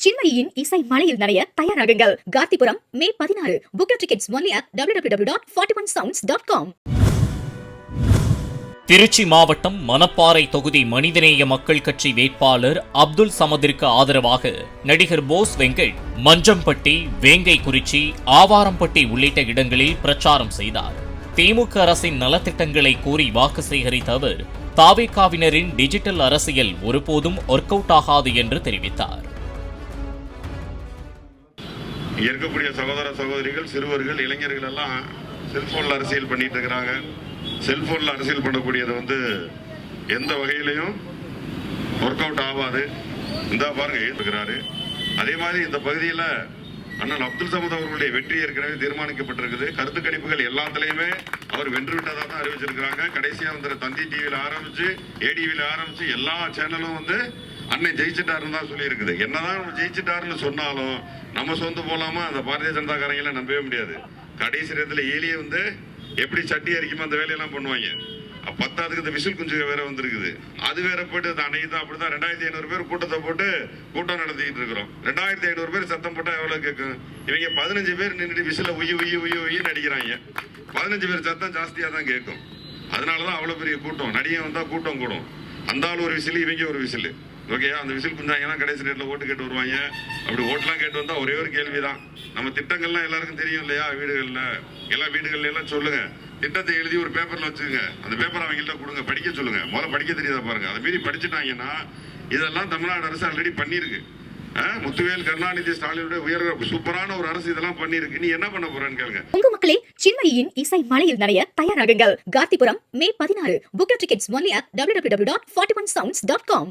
சின்மயியின் இசை மலையில் நனைய தயாராகுங்கள். கார்த்திபுரம் மே 16. Book your tickets only at www.41sounds.com. Trichy மாவட்டம் மணப்பாறை தொகுதி மனிதநேய மக்கள் கட்சி வேட்பாளர் அப்துல் சமதிற்கு ஆதரவாக நடிகர் போஸ் வெங்கட் மஞ்சம்பட்டி, வேங்கைக்குறிச்சி, ஆவாரம்பட்டி உள்ளிட்ட இடங்களில் பிரச்சாரம் செய்தார். திமுக அரசின் நலத்திட்டங்களை கூறி வாக்கு சேகரித்த அவர் தாவேகாவினரின் டிஜிட்டல் அரசியல் ஒருபோதும் ஒர்க் அவுட் ஆகாது என்று தெரிவித்தார். இருக்கக்கூடிய சகோதர சகோதரிகள், சிறுவர்கள், இளைஞர்கள் எல்லாம் செல்போன்ல அரசியல் பண்ணிட்டு இருக்கிறாங்க. செல்போன்ல அரசியல் பண்ணக்கூடியது எந்த வகையிலையும் ஒர்க் அவுட் ஆகாது. இந்த பாருங்க இருக்கிறாரு. அதே மாதிரி இந்த பகுதியில் அண்ணன் அப்துல் சமத் அவர்களுடைய வெற்றி ஏற்கனவே தீர்மானிக்கப்பட்டிருக்குது. கருத்து கணிப்புகள் எல்லாத்திலையுமே அவர் வென்று விட்டதாக தான் அறிவிச்சிருக்கிறாங்க. கடைசியா தந்தி டிவியில் ஆரம்பிச்சு, ஏடிவியில் ஆரம்பிச்சு எல்லா சேனலும் அன்னை ஜெயிச்சுட்டாருன்னு தான் சொல்லி இருக்குது. என்னதான் ஜெயிச்சுட்டாருன்னு சொன்னாலும் நம்ம சொந்த போலாமா அந்த பாரதிய ஜனதா காரங்களை நம்பவே முடியாது. கடைசி நேரத்தில் ஏலியே எப்படி சட்டி அரிக்குமோ அந்த வேலையெல்லாம் பண்ணுவாங்க. பத்தாவதுக்கு இந்த விசில் குஞ்சு வேற வந்திருக்குது. அது வேற போட்டு அன்னைக்கு தான் அப்படிதான் 2500 பேர் கூட்டத்தை போட்டு கூட்டம் நடத்திட்டு இருக்கிறோம். 2500 பேர் சத்தம் போட்டா எவ்வளவு கேட்கும்? இவங்க 15 பேர் நின்றுட்டு விசில உய்ய நடிக்கிறாங்க. 15 பேர் சத்தம் ஜாஸ்தியா தான் கேட்கும். அதனாலதான் அவ்வளவு பெரிய கூட்டம். நடிகை வந்தா கூட்டம் கூடும். அந்த ஆள் ஒரு விசில், இவங்க ஒரு விசில். ஓகே, அந்த விசில் குஞ்சாங்கன்னா கடைசி நேரத்தில் ஓட்டு கேட்டு வருவாங்க. அப்படி ஓட்டுலாம் கேட்டு வந்தா ஒரே ஒரு கேள்விதான். நம்ம திட்டங்கள்லாம் எல்லாருக்கும் தெரியும் இல்லையா? வீடுகள்ல எல்லா வீடுகள்ல எல்லாம் சொல்லுங்க, திட்டத்தை எழுதி ஒரு பேப்பர்ல வச்சுங்க. அந்த பேப்பர் அவங்கள்ட்ட கொடுங்க, படிக்க சொல்லுங்க. முதல்ல படிக்க தெரியாத பாருங்க. அதை மீறி படிச்சுட்டாங்கன்னா இதெல்லாம் தமிழ்நாடு அரசு ஆல்ரெடி பண்ணிருக்கு. முத்துவேல், கருணாநிதி, ஸ்டாலினுடைய உயர் சூப்பரான ஒரு அரசு இதெல்லாம் பண்ணிருக்கு. நீ என்ன பண்ண போறன்னு கேளுங்க. உங்க மக்களே, சின்மயியின் இசை மலையில் நனைய தயாராகுங்கள். கார்த்திபுரம் மே 16. Book your tickets only at www.41sounds.com.